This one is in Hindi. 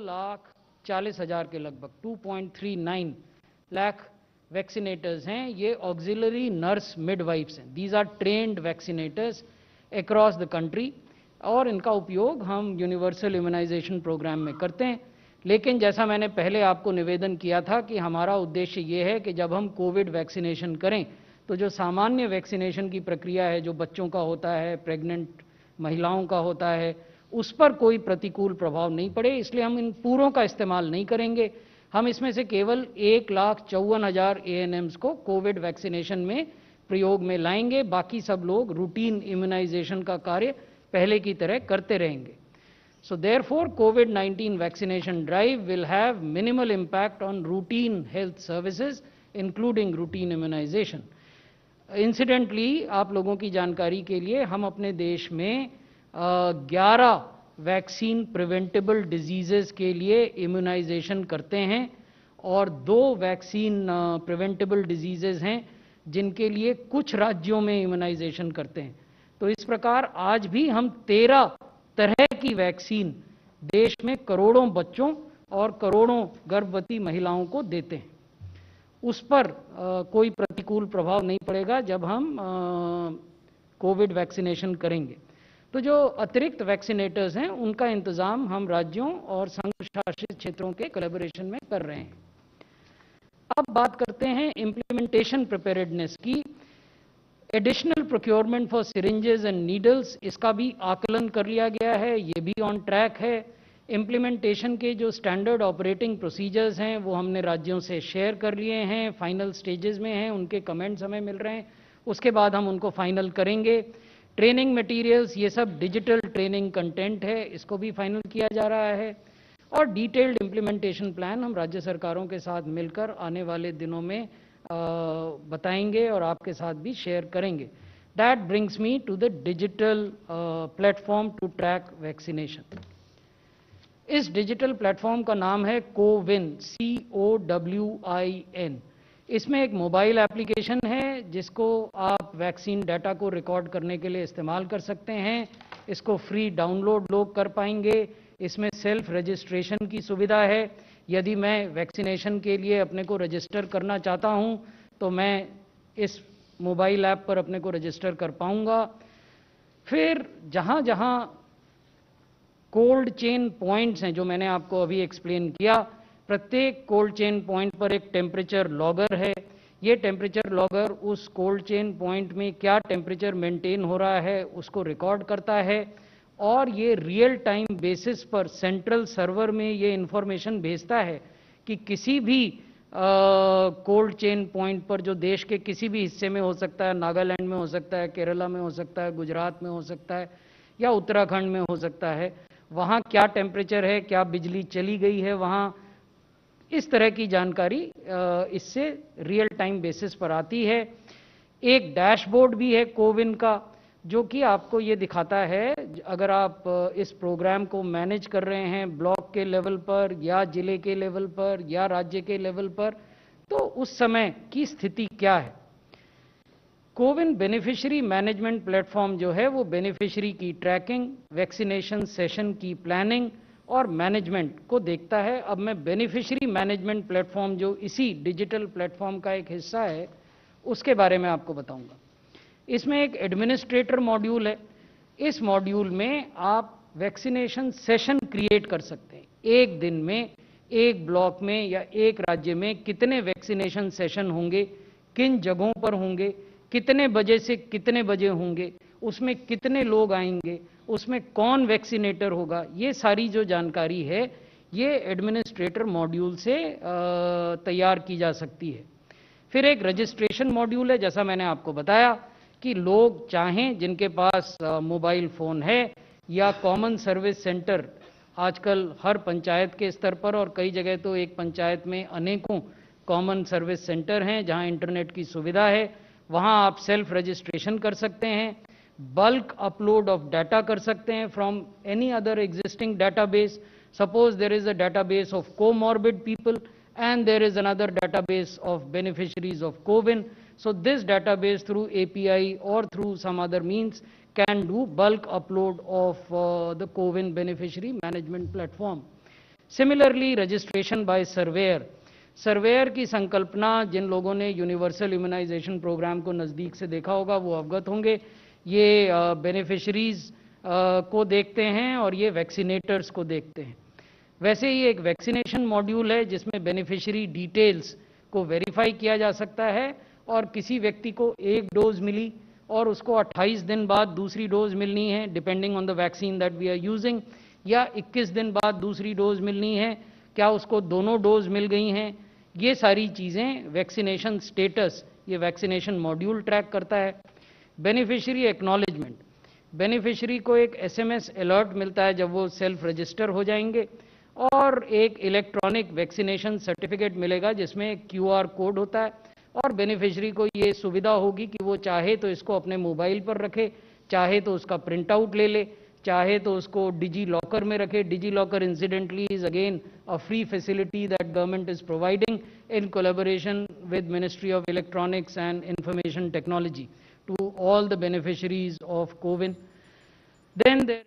2,40,000 के लगभग 2.39 लाख वैक्सीनेटर्स हैं। ये ऑक्सिलरी नर्स मिडवाइफ्स हैं। These are trained vaccinators across the country और इनका उपयोग हम यूनिवर्सल इम्यूनाइजेशन प्रोग्राम में करते हैं। लेकिन जैसा मैंने पहले आपको निवेदन किया था कि हमारा उद्देश्य ये है कि जब हम कोविड वैक्सीनेशन करें तो जो सामान्य वैक्सीनेशन की प्रक्रिया है, जो बच्चों का होता है, प्रेग्नेंट महिलाओं का होता है, उस पर कोई प्रतिकूल प्रभाव नहीं पड़े, इसलिए हम इन पूरों का इस्तेमाल नहीं करेंगे। हम इसमें से केवल 1,54,000 ANMs को कोविड वैक्सीनेशन में प्रयोग में लाएंगे। बाकी सब लोग रूटीन इम्यूनाइजेशन का कार्य पहले की तरह करते रहेंगे। So therefore, COVID-19 vaccination drive will have minimal impact on routine health services, including routine immunization. Incidentally, आप लोगों की जानकारी के लिए हम अपने देश में 11 वैक्सीन प्रिवेंटेबल डिजीजेस के लिए इम्यूनाइजेशन करते हैं और 2 वैक्सीन प्रिवेंटेबल डिजीजेस हैं जिनके लिए कुछ राज्यों में इम्यूनाइजेशन करते हैं। तो इस प्रकार आज भी हम 13 तरह की वैक्सीन देश में करोड़ों बच्चों और करोड़ों गर्भवती महिलाओं को देते हैं। उस पर कोई प्रतिकूल प्रभाव नहीं पड़ेगा जब हम कोविड वैक्सीनेशन करेंगे। तो जो अतिरिक्त वैक्सीनेटर्स हैं उनका इंतजाम हम राज्यों और संघ शासित क्षेत्रों के कोलैबोरेशन में कर रहे हैं। अब बात करते हैं इम्प्लीमेंटेशन प्रिपेयर्डनेस की। Additional procurement for syringes and needles, इसका भी आकलन कर लिया गया है, ये भी ऑन ट्रैक है। इम्प्लीमेंटेशन के जो स्टैंडर्ड ऑपरेटिंग प्रोसीजर्स हैं वो हमने राज्यों से शेयर कर लिए हैं, फाइनल स्टेजेस में हैं, उनके कमेंट्स हमें मिल रहे हैं, उसके बाद हम उनको फाइनल करेंगे। ट्रेनिंग मटेरियल्स, ये सब डिजिटल ट्रेनिंग कंटेंट है, इसको भी फाइनल किया जा रहा है और डिटेल्ड इम्प्लीमेंटेशन प्लान हम राज्य सरकारों के साथ मिलकर आने वाले दिनों में बताएंगे और आपके साथ भी शेयर करेंगे। That brings me to the digital platform to track vaccination. इस डिजिटल प्लेटफॉर्म का नाम है कोविन, COWIN। इसमें एक मोबाइल एप्लीकेशन है जिसको आप वैक्सीन डाटा को रिकॉर्ड करने के लिए इस्तेमाल कर सकते हैं। इसको फ्री डाउनलोड लोग कर पाएंगे। इसमें सेल्फ रजिस्ट्रेशन की सुविधा है। यदि मैं वैक्सीनेशन के लिए अपने को रजिस्टर करना चाहता हूं तो मैं इस मोबाइल ऐप पर अपने को रजिस्टर कर पाऊंगा। फिर जहां जहां कोल्ड चेन पॉइंट्स हैं जो मैंने आपको अभी एक्सप्लेन किया, प्रत्येक कोल्ड चेन पॉइंट पर एक टेम्परेचर लॉगर है। ये टेम्परेचर लॉगर उस कोल्ड चेन पॉइंट में क्या टेम्परेचर मेंटेन हो रहा है उसको रिकॉर्ड करता है और ये रियल टाइम बेसिस पर सेंट्रल सर्वर में ये इंफॉर्मेशन भेजता है कि किसी भी कोल्ड चेन पॉइंट पर, जो देश के किसी भी हिस्से में हो सकता है, नागालैंड में हो सकता है, केरला में हो सकता है, गुजरात में हो सकता है या उत्तराखंड में हो सकता है, वहाँ क्या टेम्परेचर है, क्या बिजली चली गई है वहाँ, इस तरह की जानकारी इससे रियल टाइम बेसिस पर आती है। एक डैशबोर्ड भी है कोविन का जो कि आपको ये दिखाता है, अगर आप इस प्रोग्राम को मैनेज कर रहे हैं ब्लॉक के लेवल पर या जिले के लेवल पर या राज्य के लेवल पर, तो उस समय की स्थिति क्या है। कोविन बेनिफिशियरी मैनेजमेंट प्लेटफॉर्म जो है वो बेनिफिशियरी की ट्रैकिंग, वैक्सीनेशन सेशन की प्लानिंग और मैनेजमेंट को देखता है। अब मैं बेनिफिशियरी मैनेजमेंट प्लेटफॉर्म जो इसी डिजिटल प्लेटफॉर्म का एक हिस्सा है उसके बारे में आपको बताऊंगा। इसमें एक एडमिनिस्ट्रेटर मॉड्यूल है। इस मॉड्यूल में आप वैक्सीनेशन सेशन क्रिएट कर सकते हैं। एक दिन में एक ब्लॉक में या एक राज्य में कितने वैक्सीनेशन सेशन होंगे, किन जगहों पर होंगे, कितने बजे से कितने बजे होंगे, उसमें कितने लोग आएंगे, उसमें कौन वैक्सीनेटर होगा, ये सारी जो जानकारी है ये एडमिनिस्ट्रेटर मॉड्यूल से तैयार की जा सकती है। फिर एक रजिस्ट्रेशन मॉड्यूल है, जैसा मैंने आपको बताया कि लोग चाहें जिनके पास मोबाइल फ़ोन है या कॉमन सर्विस सेंटर, आजकल हर पंचायत के स्तर पर और कई जगह तो एक पंचायत में अनेकों कॉमन सर्विस सेंटर हैं जहां इंटरनेट की सुविधा है, वहां आप सेल्फ रजिस्ट्रेशन कर सकते हैं, बल्क अपलोड ऑफ डाटा कर सकते हैं from any other existing database. Suppose there is a database of comorbid people and there is another database of beneficiaries of COVID. So this database through API or through some other means can do bulk upload of the COVID beneficiary management platform. Similarly registration bye surveyor, surveyor की संकल्पना जिन लोगों ने यूनिवर्सल इम्यूनाइजेशन प्रोग्राम को नज़दीक से देखा होगा वो अवगत होंगे। ये बेनिफिशरीज को देखते हैं और ये वैक्सीनेटर्स को देखते हैं। वैसे ही एक वैक्सीनेशन मॉड्यूल है जिसमें बेनिफिशरी डिटेल्स को वेरीफाई किया जा सकता है और किसी व्यक्ति को एक डोज मिली और उसको 28 दिन बाद दूसरी डोज मिलनी है depending on the vaccine that we are using, या 21 दिन बाद दूसरी डोज मिलनी है, क्या उसको दोनों डोज मिल गई हैं, ये सारी चीज़ें वैक्सीनेशन स्टेटस ये वैक्सीनेशन मॉड्यूल ट्रैक करता है। बेनिफिशरी एक्नॉलेजमेंट, बेनिफिशरी को एक एसएमएस अलर्ट मिलता है जब वो सेल्फ रजिस्टर हो जाएंगे और एक इलेक्ट्रॉनिक वैक्सीनेशन सर्टिफिकेट मिलेगा जिसमें एक क्यूआर कोड होता है और बेनिफिशरी को ये सुविधा होगी कि वो चाहे तो इसको अपने मोबाइल पर रखे, चाहे तो उसका प्रिंट आउट ले ले, चाहे तो उसको डिजी लॉकर में रखे। DigiLocker incidentally is again a free facility that government is providing in collaboration with Ministry of Electronics and Information Technology to all the beneficiaries of COVID. Then there